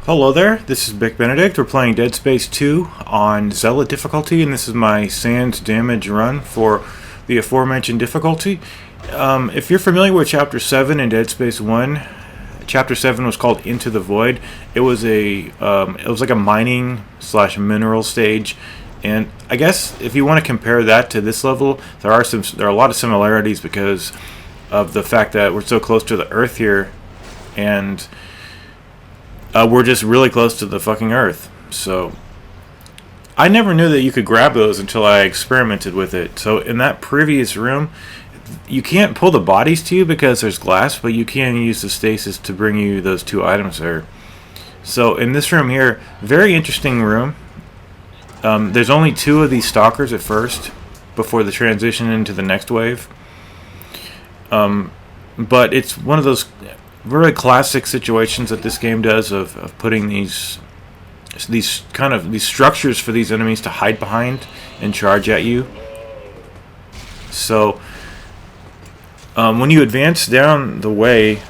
Hello there, this is Bic Benedict. We're playing Dead Space 2 on Zealot difficulty, and this is my Sans damage run for the aforementioned difficulty. If you're familiar with Chapter 7 in Dead Space 1, Chapter 7 was called Into the Void. It was like a mining slash mineral stage, and I guess if you want to compare that to this level, there are a lot of similarities because of the fact that we're so close to the Earth here, and we're just really close to the fucking Earth. So I never knew that you could grab those until I experimented with it. So in that previous room, you can't pull the bodies to you because there's glass, but you can use the stasis to bring you those two items there. So in this room here, very interesting room. There's only two of these stalkers at first before the transition into the next wave. But it's one of those really classic situations that this game does of putting these structures for these enemies to hide behind and charge at you. So when you advance down the way,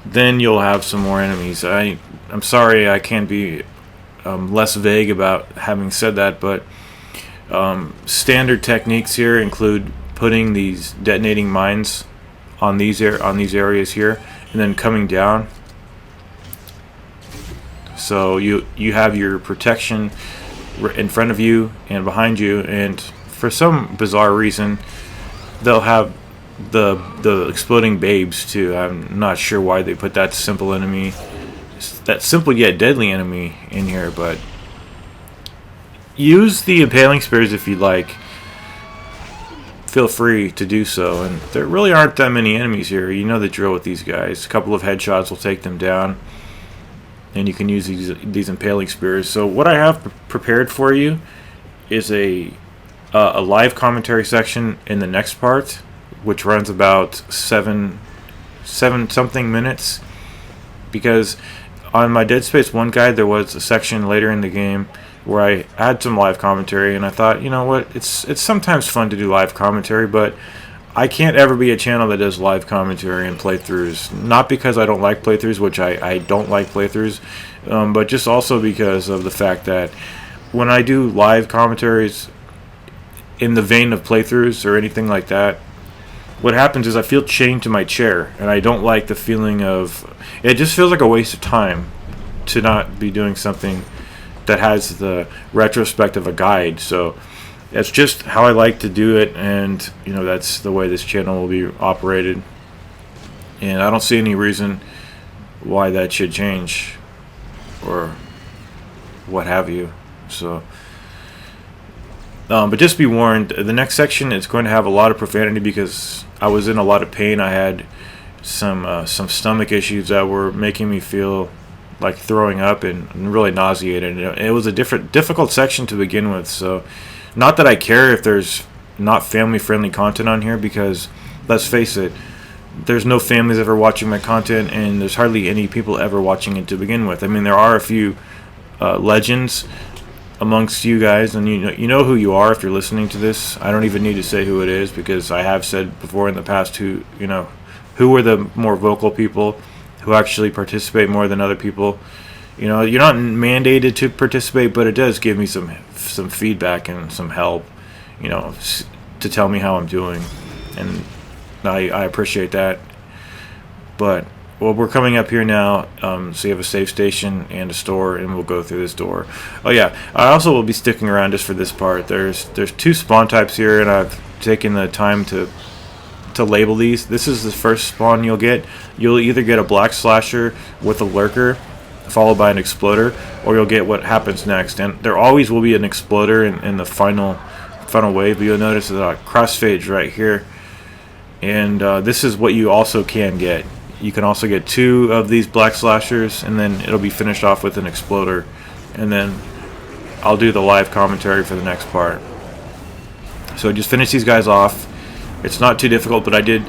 then you'll have some more enemies. I'm sorry I can't be less vague about having said that, but standard techniques here include putting these detonating mines on these areas here, and then coming down. So you have your protection in front of you and behind you, and for some bizarre reason, they'll have the exploding babes too. I'm not sure why they put that simple yet deadly enemy in here, but use the impaling spears if you'd like. Feel free to do so, and there really aren't that many enemies here. You know the drill with these guys. A couple of headshots will take them down, and you can use these impaling spears. So what I have prepared for you is a live commentary section in the next part, which runs about seven something minutes, because on my Dead Space 1 guide there was a section later in the game where I had some live commentary, and I thought, you know what, it's sometimes fun to do live commentary, but I can't ever be a channel that does live commentary and playthroughs. Not because I don't like playthroughs, which I don't like playthroughs, but just also because of the fact that when I do live commentaries in the vein of playthroughs or anything like that, what happens is I feel chained to my chair, and I don't like the feeling of... It just feels like a waste of time to not be doing something that has the retrospect of a guide. So that's just how I like to do it, and that's the way this channel will be operated, and I don't see any reason why that should change or what have you. So but just be warned, the next section is going to have a lot of profanity because I was in a lot of pain. I had some stomach issues that were making me feel like throwing up and really nauseated. It was a difficult section to begin with, so not that I care if there's not family-friendly content on here, because let's face it, there's no families ever watching my content, and there's hardly any people ever watching it to begin with. I mean, there are a few legends amongst you guys, and you know who you are if you're listening to this. I don't even need to say who it is, because I have said before in the past who were the more vocal people who actually participate more than other people. You're not mandated to participate, but it does give me some feedback and some help, to tell me how I'm doing, and I appreciate that. But we're coming up here now, so you have a safe station and a store, and we'll go through this door. Oh yeah, I also will be sticking around just for this part. There's two spawn types here, and I've taken the time to label these. This is the first spawn you'll get. You'll either get a black slasher with a lurker followed by an exploder, or you'll get what happens next, and there always will be an exploder in the final wave. But you'll notice a crossfade right here, and this is what you also can get. You can also get two of these black slashers, and then it'll be finished off with an exploder, and then I'll do the live commentary for the next part. So just finish these guys off. It's not too difficult, but I did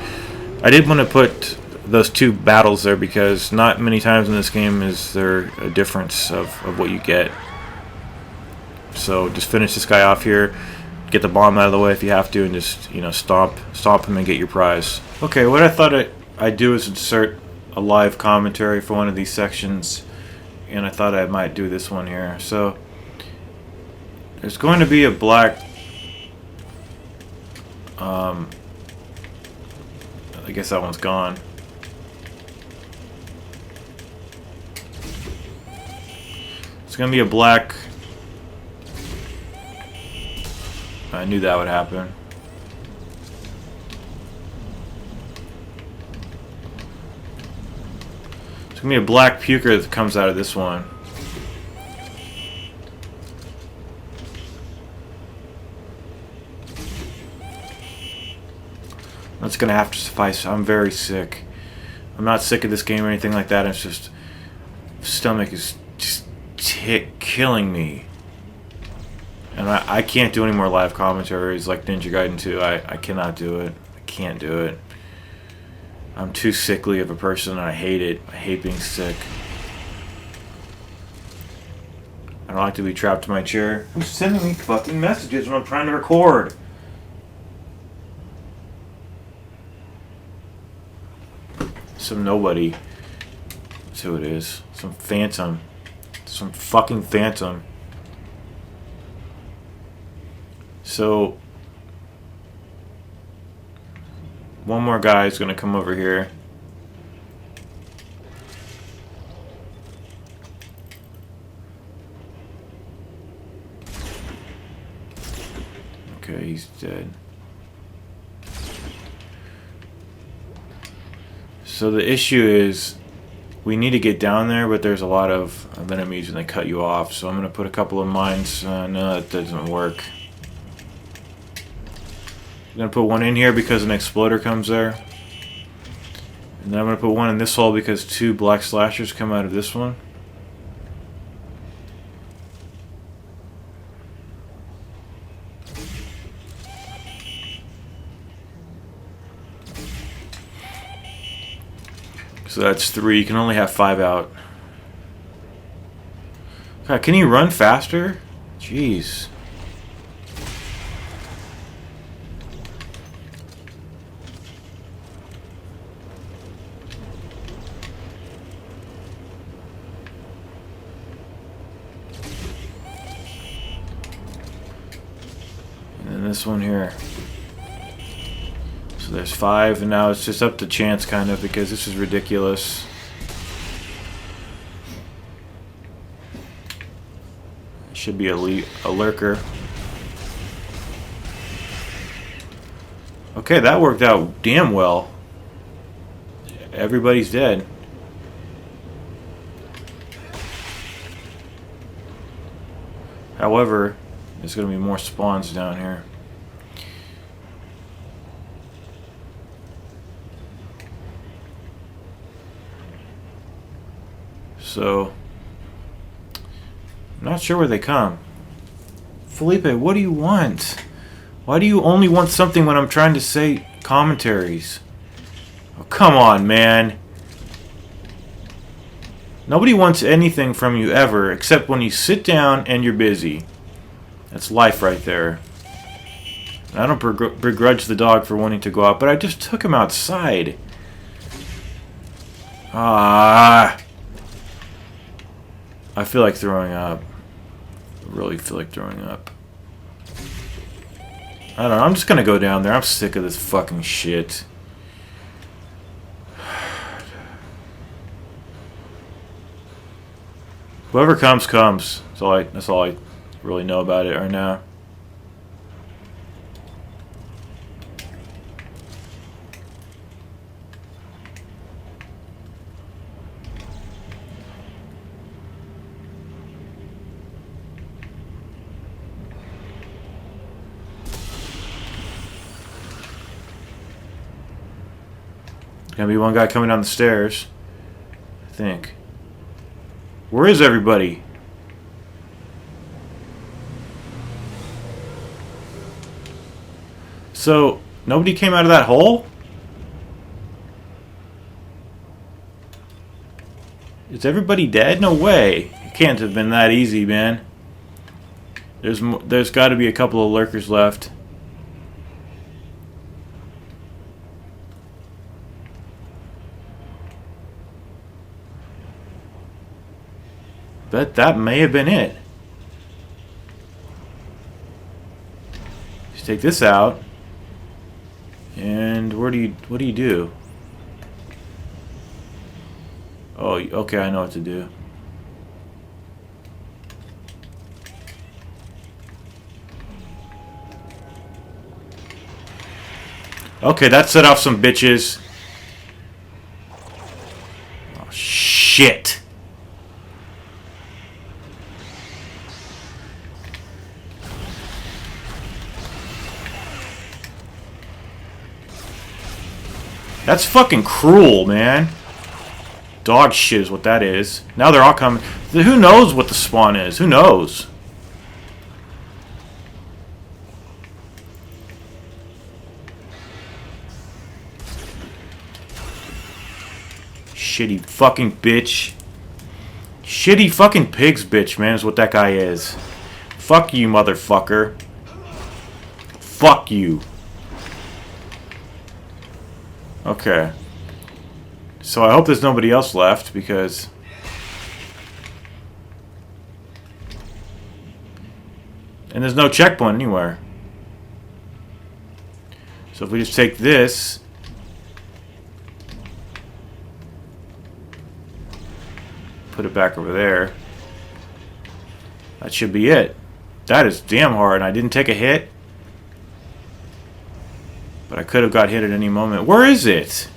want to put those two battles there, because not many times in this game is there a difference of what you get. So just finish this guy off here, get the bomb out of the way if you have to, and just stomp him and get your prize. Okay, what I thought I'd do is insert a live commentary for one of these sections, and I thought I might do this one here. So there's going to be a black. I guess that one's gone. It's going to be a black. I knew that would happen. It's going to be a black puker that comes out of this one. That's going to have to suffice. I'm very sick. I'm not sick of this game or anything like that. It's just stomach is just killing me. And I can't do any more live commentaries like Ninja Gaiden 2. I cannot do it. I can't do it. I'm too sickly of a person and I hate it. I hate being sick. I don't like to be trapped in my chair. Who's sending me fucking messages when I'm trying to record? Some nobody. That's who it is. Some phantom. Some fucking phantom. So, one more guy is going to come over here. Okay, he's dead. So the issue is, we need to get down there, but there's a lot of enemies and they cut you off. So I'm going to put a couple of mines. No, that doesn't work. I'm going to put one in here because an exploder comes there. And then I'm going to put one in this hole because 2 black slashers come out of this one. So that's 3. You can only have 5 out. God, can he run faster? Jeez. And this one here. So there's 5, and now it's just up to chance, kind of, because this is ridiculous. Should be a lurker. Okay, that worked out damn well. Everybody's dead. However, there's going to be more spawns down here. So, I'm not sure where they come. Felipe, what do you want? Why do you only want something when I'm trying to say commentaries? Oh, come on, man. Nobody wants anything from you ever, except when you sit down and you're busy. That's life right there. And I don't begrudge the dog for wanting to go out, but I just took him outside. Ah. I feel like throwing up. I really feel like throwing up. I don't know, I'm just gonna go down there. I'm sick of this fucking shit. Whoever comes, comes. That's all I really know about it right now. Gonna be one guy coming down the stairs, I think. Where is everybody? So, nobody came out of that hole? Is everybody dead? No way. It can't have been that easy, man. There's got to be a couple of lurkers left. But that may have been it. Just take this out. And what do you do? Oh, okay, I know what to do. Okay, that set off some bitches. Oh, shit. That's fucking cruel, man. Dog shit is what that is. Now they're all coming. Who knows what the spawn is? Who knows? Shitty fucking bitch. Shitty fucking pigs bitch, man, is what that guy is. Fuck you, motherfucker. Fuck you. Okay. So I hope there's nobody else left, because... And there's no checkpoint anywhere. So if we just take this... Put it back over there. That should be it. That is damn hard, and I didn't take a hit. But I could have got hit at any moment. Where is it?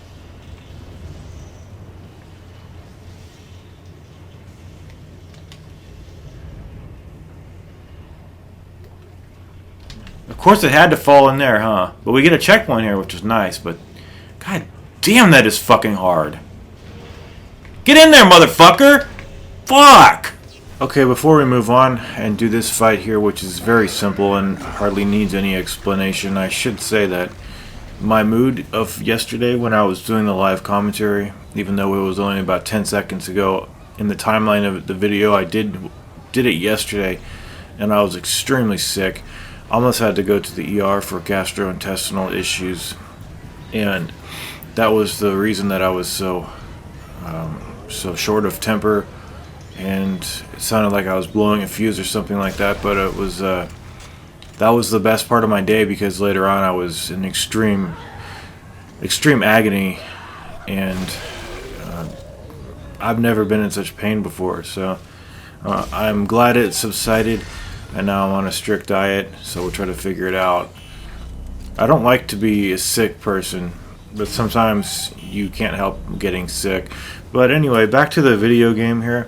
Of course it had to fall in there, huh? But we get a checkpoint here, which is nice, but... God damn, that is fucking hard. Get in there, motherfucker! Fuck! Okay, before we move on and do this fight here, which is very simple and hardly needs any explanation, I should say that my mood of yesterday when I was doing the live commentary, even though it was only about 10 seconds ago, in the timeline of the video, I did it yesterday, and I was extremely sick. Almost had to go to the ER for gastrointestinal issues, and that was the reason that I was so short of temper, and it sounded like I was blowing a fuse or something like that, but it was that was the best part of my day, because later on I was in extreme agony, and I've never been in such pain before, so I'm glad it subsided, and now I'm on a strict diet, so we'll try to figure it out. I don't like to be a sick person, but sometimes you can't help getting sick. But anyway, back to the video game here.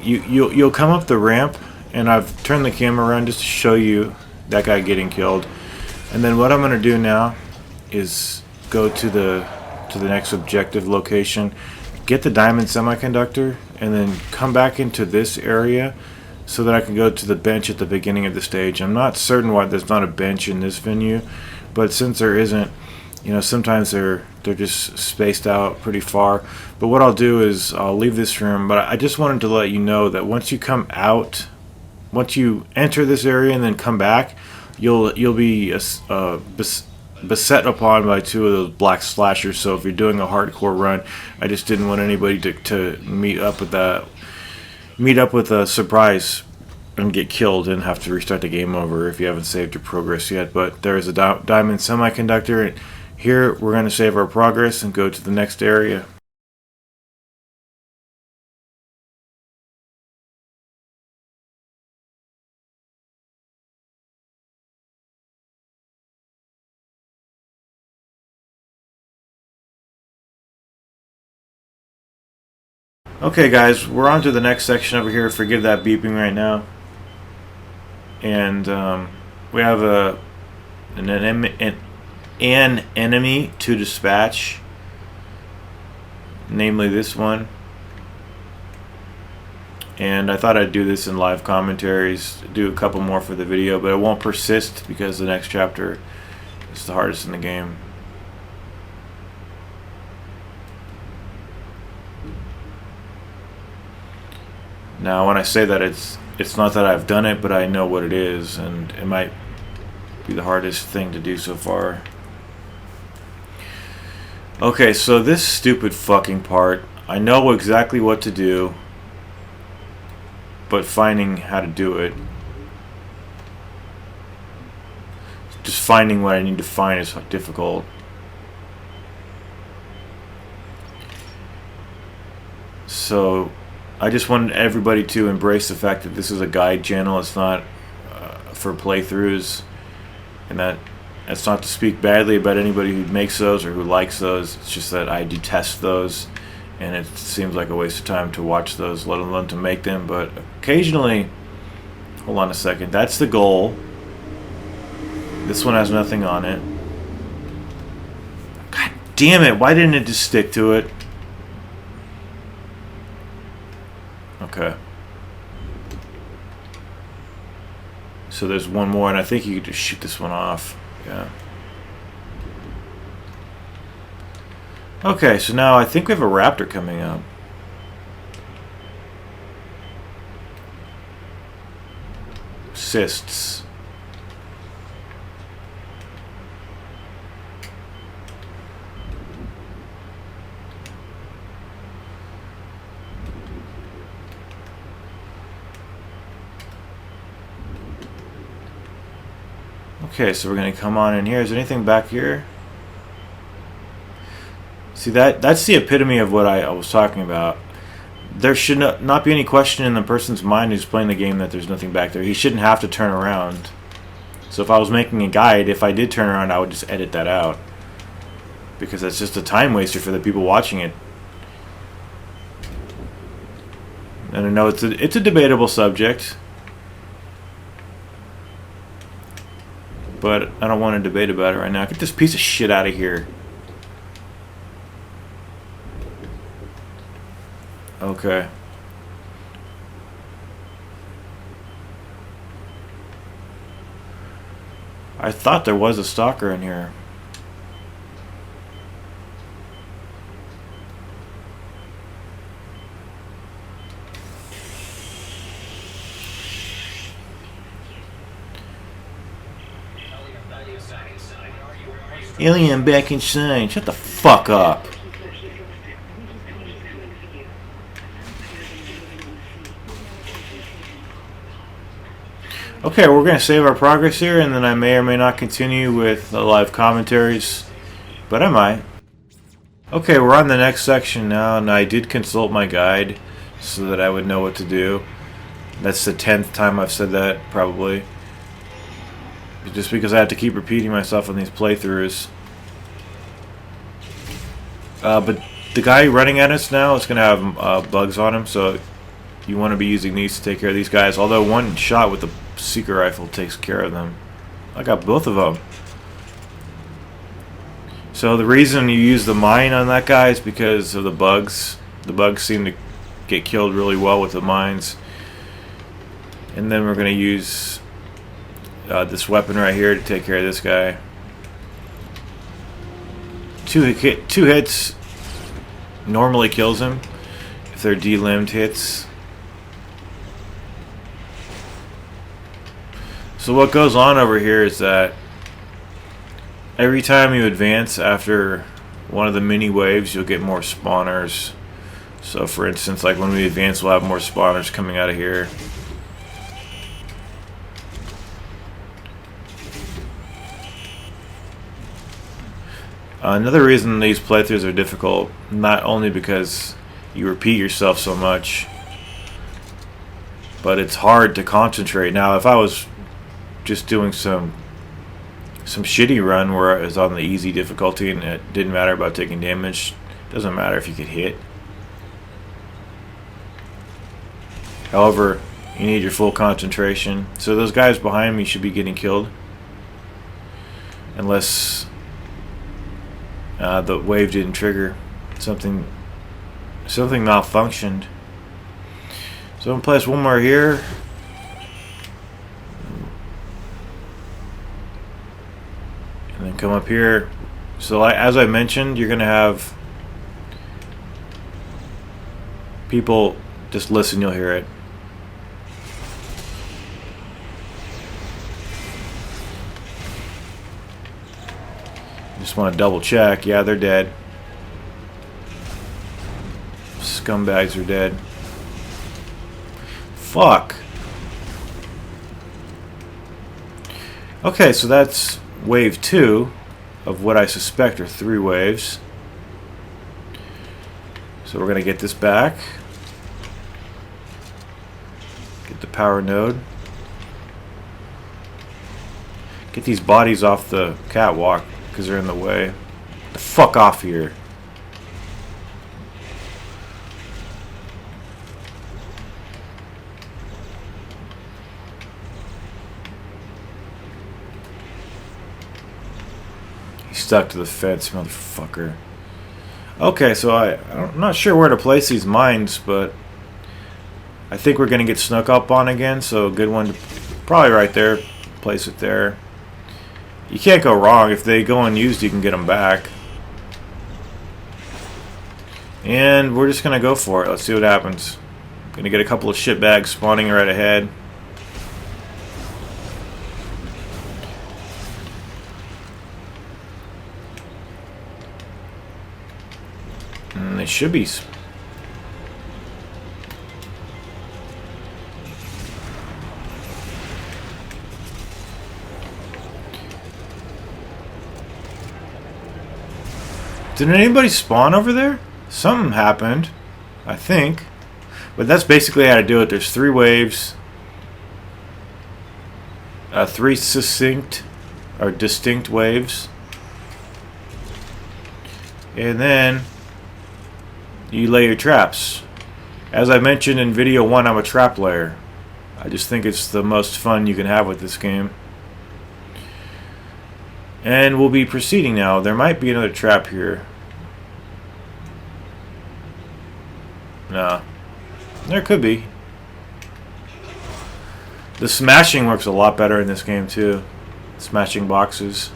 You'll come up the ramp, and I've turned the camera around just to show you that guy getting killed. And then what I'm going to do now is go to the next objective location, get the diamond semiconductor, and then come back into this area so that I can go to the bench at the beginning of the stage. I'm not certain why there's not a bench in this venue, but since there isn't, you know, sometimes they're just spaced out pretty far. But what I'll do is I'll leave this room, but I just wanted to let you know that once you come out, once you enter this area and then come back, you'll be beset upon by two of those black slashers. So if you're doing a hardcore run, I just didn't want anybody to meet up with a surprise and get killed and have to restart the game over if you haven't saved your progress yet. But there is a diamond semiconductor, and here we're going to save our progress and go to the next area. Okay guys, we're on to the next section over here. Forgive that beeping right now. And we have an enemy to dispatch, namely this one. And I thought I'd do this in live commentaries, do a couple more for the video, but it won't persist because the next chapter is the hardest in the game. Now when I say that, it's not that I've done it, but I know what it is, and it might be the hardest thing to do so far. Okay, so this stupid fucking part, I know exactly what to do. but finding how to do it, just finding what I need to find is difficult. So I just wanted everybody to embrace the fact that this is a guide channel. It's not for playthroughs, and that's not to speak badly about anybody who makes those or who likes those. It's just that I detest those, and it seems like a waste of time to watch those, let alone to make them. But occasionally, hold on a second, that's the goal. This one has nothing on it. God damn it, why didn't it just stick to it? Okay. So there's one more, and I think you could just shoot this one off. Yeah. Okay, so now I think we have a raptor coming up. Cysts. Okay, so we're going to come on in here. Is there anything back here? See, that's the epitome of what I was talking about. There should not be any question in the person's mind who's playing the game that there's nothing back there. He shouldn't have to turn around. So if I was making a guide, if I did turn around, I would just edit that out. Because that's just a time waster for the people watching it. And I know it's a debatable subject. But I don't want to debate about it right now. Get this piece of shit out of here. Okay. I thought there was a stalker in here. Alien back inside. Shut the fuck up. Okay, we're going to save our progress here, and then I may or may not continue with the live commentaries, but I might. Okay, we're on the next section now, and I did consult my guide so that I would know what to do. That's the 10th time I've said that, probably. Just because I have to keep repeating myself on these playthroughs. But the guy running at us now is going to have bugs on him, so you want to be using these to take care of these guys. Although one shot with the secret rifle takes care of them. I got both of them. So the reason you use the mine on that guy is because of the bugs. The bugs seem to get killed really well with the mines. And then we're going to use this weapon right here to take care of this guy. Two hits normally kills him if they're de-limbed hits. So what goes on over here is that every time you advance after one of the mini waves, you'll get more spawners. So for instance, like when we advance, we'll have more spawners coming out of here. Another reason these playthroughs are difficult, not only because you repeat yourself so much, but it's hard to concentrate. Now, if I was just doing some shitty run where it was on the easy difficulty and it didn't matter about taking damage, it doesn't matter if you get hit. However, you need your full concentration. So those guys behind me should be getting killed, unless the wave didn't trigger. Something malfunctioned. So I'm gonna place one more here. And then come up here. So as I mentioned, you're gonna have people just listen, you'll hear it. Just want to double check. Yeah, they're dead. Scumbags are dead. fuck? Okay, so that's wave 2 of what I suspect are 3 waves. So we're going to get this back. Get the power node. Get these bodies off the catwalk because they're in the way. The fuck off here. He's stuck to the fence, motherfucker. Okay, so I'm not sure where to place these mines, but I think we're going to get snuck up on again, so a good one to probably right there. Place it there. You can't go wrong. If they go unused, you can get them back. And we're just going to go for it. Let's see what happens. Going to get a couple of shitbags spawning right ahead. And they should be... Did anybody spawn over there? Something happened, I think. But that's basically how to do it. There's 3 waves. 3 distinct waves. And then you lay your traps. As I mentioned in video 1, I'm a trap layer. I just think it's the most fun you can have with this game. And we'll be proceeding now. There might be another trap here. No. There could be. The smashing works a lot better in this game too. Smashing boxes.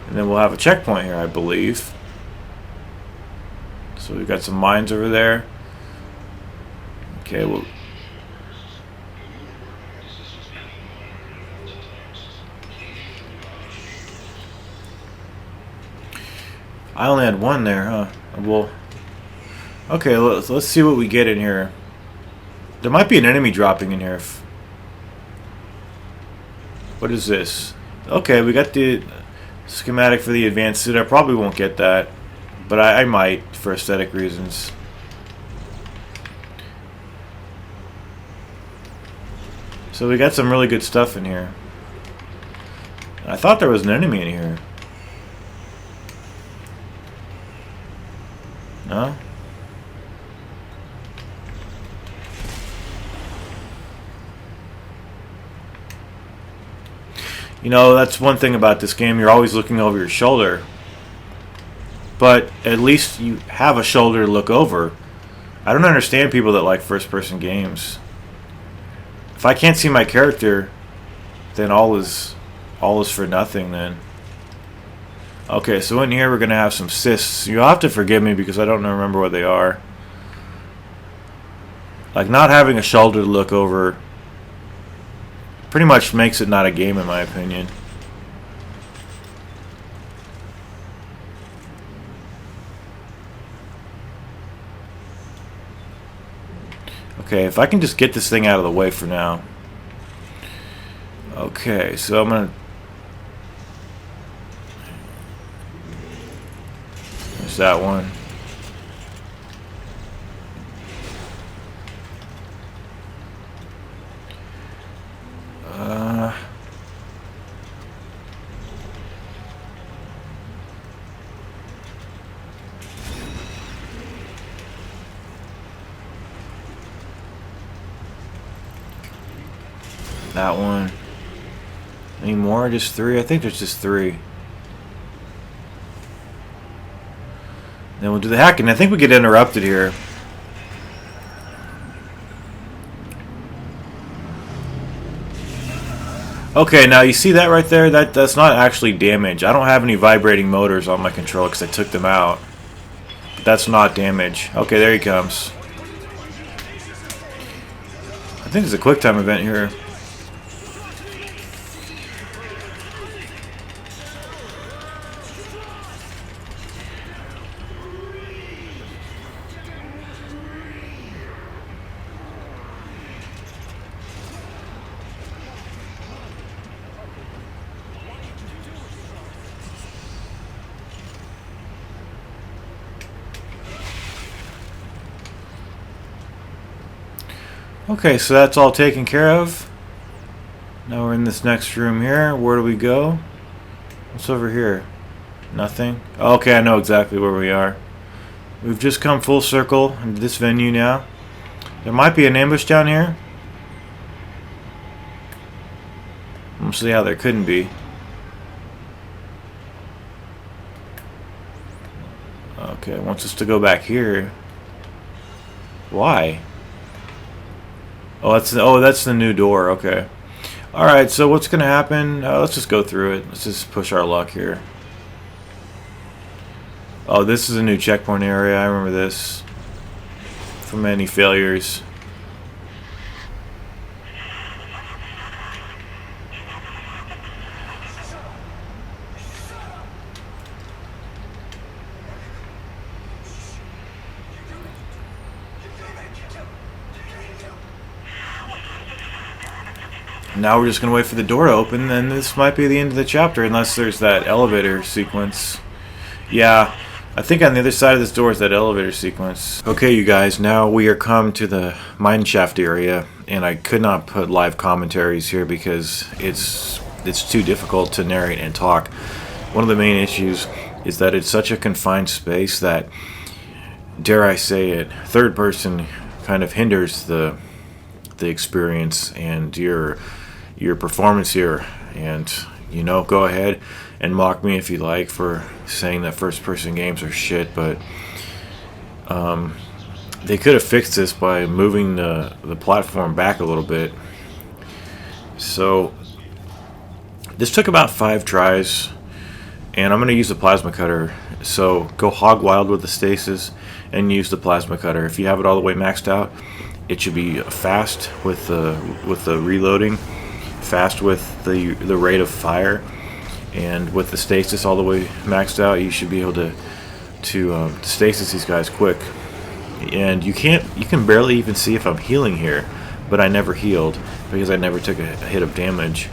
And then we'll have a checkpoint here, I believe. So we've got some mines over there. Okay, well... I only had 1 there, huh? Well, okay, let's see what we get in here. There might be an enemy dropping in here. What is this? Okay, we got the schematic for the advanced suit. I probably won't get that, but I might for aesthetic reasons. So we got some really good stuff in here. I thought there was an enemy in here. No? You know, that's one thing about this game. You're always looking over your shoulder. But at least you have a shoulder to look over. I don't understand people that like first-person games. If I can't see my character, then all is for nothing then. Okay, so in here we're going to have some cysts. You'll have to forgive me because I don't remember what they are. Like, not having a shoulder to look over pretty much makes it not a game in my opinion. Okay, if I can just get this thing out of the way for now. Okay, so I'm going to... There's that one. That one. Any more? Just 3? I think there's just 3. Then we'll do the hacking. I think we get interrupted here. Okay, now you see that right there? That's not actually damage. I don't have any vibrating motors on my controller because I took them out. But that's not damage. Okay, there he comes. I think there's a quick time event here. Okay, so that's all taken care of. Now we're in this next room here. Where do we go? What's over here? Nothing. Okay, I know exactly where we are. We've just come full circle into this venue now. There might be an ambush down here. We'll see how there couldn't be. Okay, it wants us to go back here. Why? Oh, that's the new door. Okay. All right. So what's gonna happen? Let's just go through it. Let's just push our luck here. Oh, this is a new checkpoint area. I remember this from many failures. Now we're just going to wait for the door to open, and this might be the end of the chapter, unless there's that elevator sequence. Yeah, I think on the other side of this door is that elevator sequence. Okay, you guys, now we are come to the mineshaft area, and I could not put live commentaries here because it's too difficult to narrate and talk. One of the main issues is that it's such a confined space that, dare I say it, third person kind of hinders the experience and your performance here. And you know, go ahead and mock me if you like for saying that first person games are shit, but they could have fixed this by moving the platform back a little bit. So this took about 5 tries, and I'm going to use the plasma cutter. So go hog wild with the stasis and use the plasma cutter. If you have it all the way maxed out, it should be fast with the reloading, fast with the rate of fire, and with the stasis all the way maxed out, you should be able to stasis these guys quick. And you can barely even see if I'm healing here, but I never healed because I never took a hit of damage.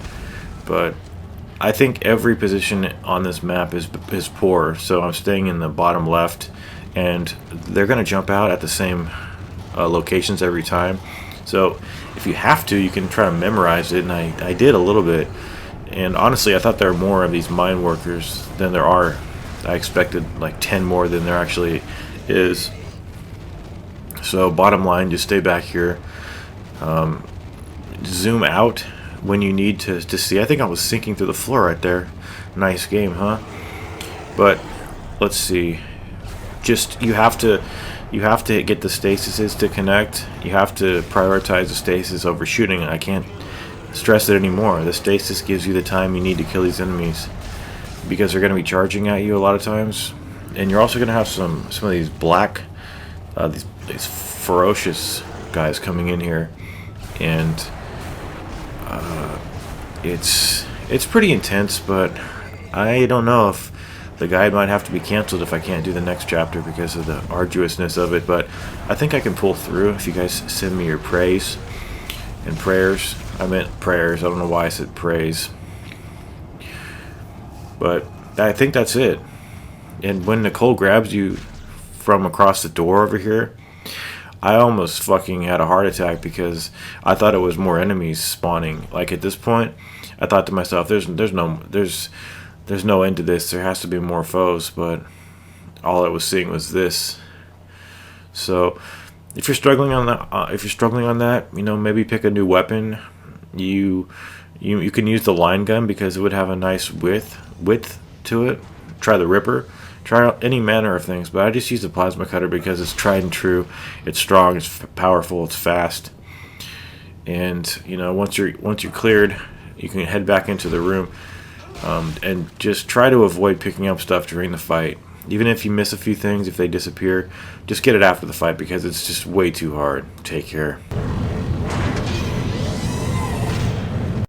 But I think every position on this map is poor, so I'm staying in the bottom left, and they're gonna jump out at the same locations every time. So if you have to, you can try to memorize it, and I did a little bit. And honestly, I thought there were more of these mine workers than there are. I expected like 10 more than there actually is. So bottom line, just stay back here. Zoom out when you need to see. I think I was sinking through the floor right there. Nice game, huh? But let's see. Just you have to get the stasises to connect. You have to prioritize the stasis over shooting. I can't stress it anymore. The stasis gives you the time you need to kill these enemies because they're going to be charging at you a lot of times, and you're also going to have some of these black, these ferocious guys coming in here, and it's pretty intense. But I don't know if the guide might have to be canceled if I can't do the next chapter because of the arduousness of it. But I think I can pull through if you guys send me your praise and prayers. I meant prayers. I don't know why I said praise. But I think that's it. And when Nicole grabs you from across the door over here, I almost fucking had a heart attack because I thought it was more enemies spawning. Like at this point, I thought to myself, there's no end to this. There has to be more foes, but all I was seeing was this. So if you're struggling on that, you know, maybe pick a new weapon. You can use the line gun because it would have a nice width to it. Try the Ripper. Try any manner of things, but I just use the plasma cutter because it's tried and true. It's strong. It's powerful. It's fast. And you know, once you're cleared, you can head back into the room. And just try to avoid picking up stuff during the fight. Even if you miss a few things, if they disappear, just get it after the fight because it's just way too hard. Take care.